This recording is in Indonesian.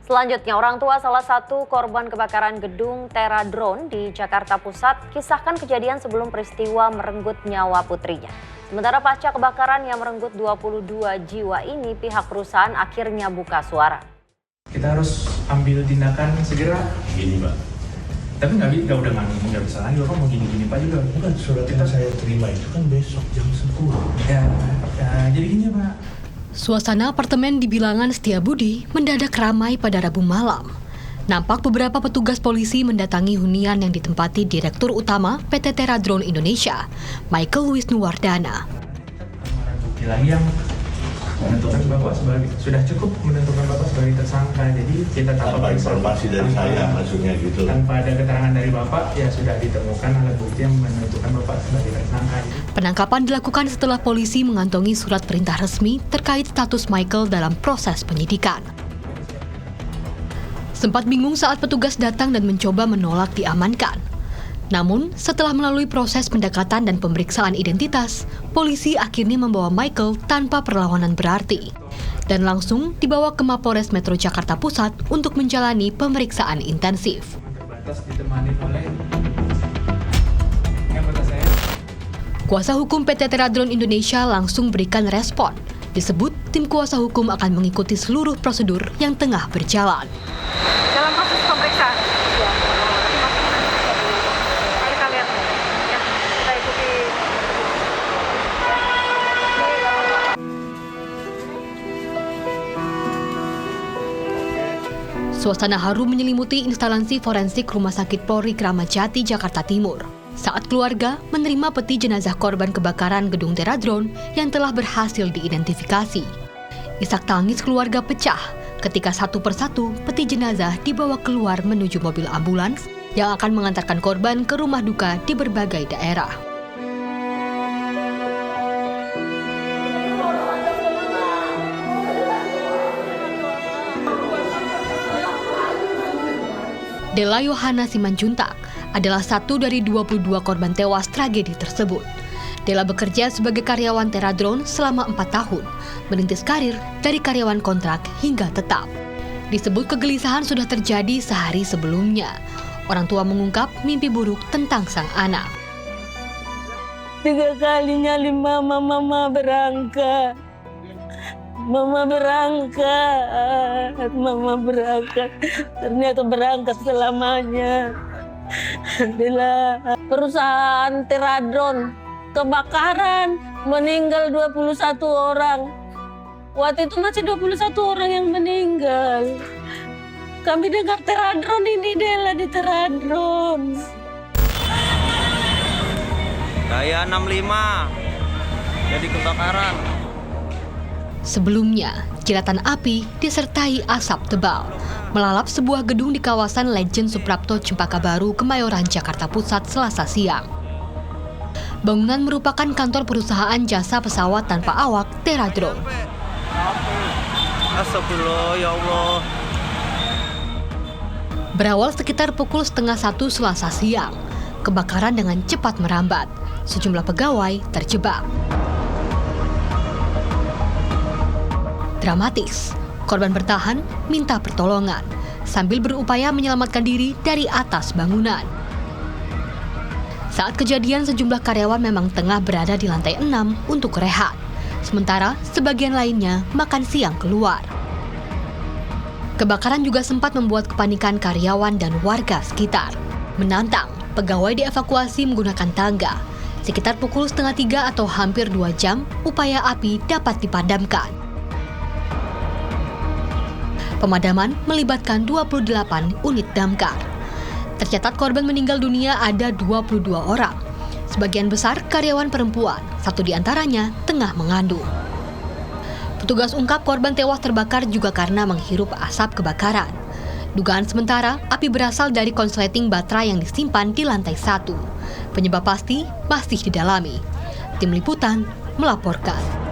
Selanjutnya, orang tua salah satu korban kebakaran gedung Teradron di Jakarta Pusat kisahkan kejadian sebelum peristiwa merenggut nyawa putrinya. Sementara pasca kebakaran yang merenggut 22 jiwa ini, pihak perusahaan akhirnya buka suara. Kita harus ambil tindakan segera. Gini Pak. Tapi nggak bisa lagi, Bapak mau gini-gini Pak juga. Bukan, surat yang saya terima itu kan besok jam 10. Ya, jadi gini Pak. Suasana apartemen di Bilangan Setiabudi mendadak ramai pada Rabu malam. Nampak beberapa petugas polisi mendatangi hunian yang ditempati Direktur Utama PT Teradron Indonesia, Michael Wisnuwardana. Bukti lagi yang menentukan Bapak sudah cukup menentukan Bapak sebagai tersangka. Jadi kita tanpa informasi dari saya maksudnya gitu. Tanpa ada keterangan dari Bapak, ya sudah ditemukan alat bukti yang menentukan Bapak sebagai tersangka. Penangkapan dilakukan setelah polisi mengantongi surat perintah resmi terkait status Michael dalam proses penyidikan. Sempat bingung saat petugas datang dan mencoba menolak diamankan. Namun, setelah melalui proses pendekatan dan pemeriksaan identitas, polisi akhirnya membawa Michael tanpa perlawanan berarti dan langsung dibawa ke Mapolres Metro Jakarta Pusat untuk menjalani pemeriksaan intensif. Kuasa hukum PT Teradron Indonesia langsung berikan respon. Disebut tim kuasa hukum akan mengikuti seluruh prosedur yang tengah berjalan. Dalam proses pemeriksaan, kita lihat ya, kita ikuti. Suasana haru menyelimuti instalasi forensik Rumah Sakit Polri Kramat Jati, Jakarta Timur. Saat keluarga menerima peti jenazah korban kebakaran gedung Teradron yang telah berhasil diidentifikasi. Isak tangis keluarga pecah ketika satu persatu peti jenazah dibawa keluar menuju mobil ambulans yang akan mengantarkan korban ke rumah duka di berbagai daerah. Dela Yohana Simanjuntak adalah satu dari 22 korban tewas tragedi tersebut. Dela bekerja sebagai karyawan Teradron selama 4 tahun, merintis karir dari karyawan kontrak hingga tetap. Disebut kegelisahan sudah terjadi sehari sebelumnya. Orang tua mengungkap mimpi buruk tentang sang anak. 3 kalinya mama berangkat. Mama berangkat, ternyata berangkat selamanya. Adalah perusahaan Teradron kebakaran, meninggal 21 orang. Waktu itu masih 21 orang yang meninggal. Kami dengar Teradron ini, Dela di Teradron. Daya 65 jadi kebakaran. Sebelumnya, kilatan api disertai asap tebal melalap sebuah gedung di kawasan Legend Suprapto Cempaka Baru, Kemayoran, Jakarta Pusat, Selasa siang. Bangunan merupakan kantor perusahaan jasa pesawat tanpa awak Teradron. Astagfirullah, ya Allah. Berawal sekitar pukul 12:30 Selasa siang, kebakaran dengan cepat merambat. Sejumlah pegawai terjebak. Dramatis, korban bertahan minta pertolongan sambil berupaya menyelamatkan diri dari atas bangunan. Saat kejadian, sejumlah karyawan memang tengah berada di lantai 6 untuk rehat. Sementara sebagian lainnya makan siang keluar. Kebakaran juga sempat membuat kepanikan karyawan dan warga sekitar. Menantang, pegawai dievakuasi menggunakan tangga. Sekitar pukul 2:30 atau hampir 2 jam, upaya api dapat dipadamkan. Pemadaman melibatkan 28 unit damkar. Tercatat korban meninggal dunia ada 22 orang. Sebagian besar karyawan perempuan, 1 diantaranya tengah mengandung. Petugas ungkap korban tewas terbakar juga karena menghirup asap kebakaran. Dugaan sementara, api berasal dari konsleting baterai yang disimpan di lantai 1. Penyebab pasti masih didalami. Tim Liputan melaporkan.